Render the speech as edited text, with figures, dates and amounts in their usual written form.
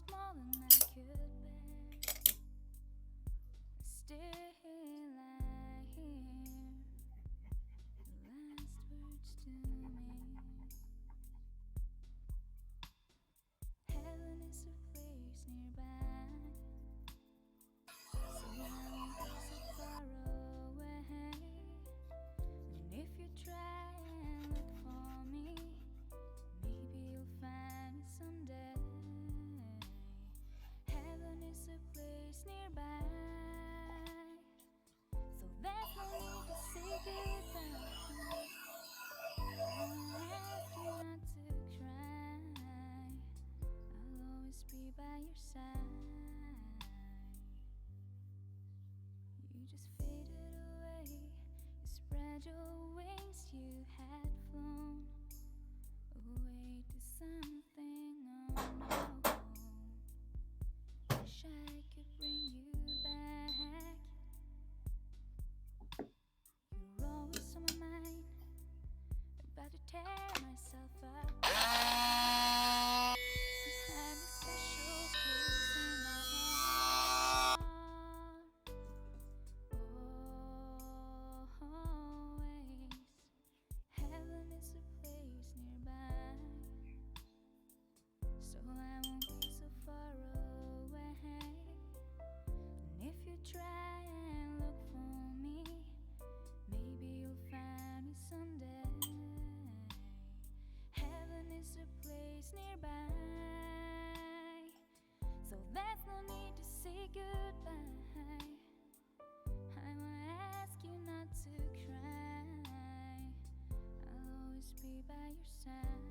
almost more than I could bear. Still lie here, last words to me. Heaven is a place nearby, so I won't be so far away. And if you try and look for me, maybe you'll find me someday. Heaven is a place nearby, so there's no need to say goodbye. I'll ask you not to cry, I'll always be by your side. You just faded away, you spread your wings, you had flown away to something unknown. Wish I could bring you back. You're always on my mind, about to tear myself up. You had a special place in my heart. Always. Heaven is a place nearby, so I won't be so far away. And if you try and look for me, maybe you'll find me someday. Heaven is a place nearby, so there's no need to say goodbye. I will ask you not to cry, I'll always be by your side.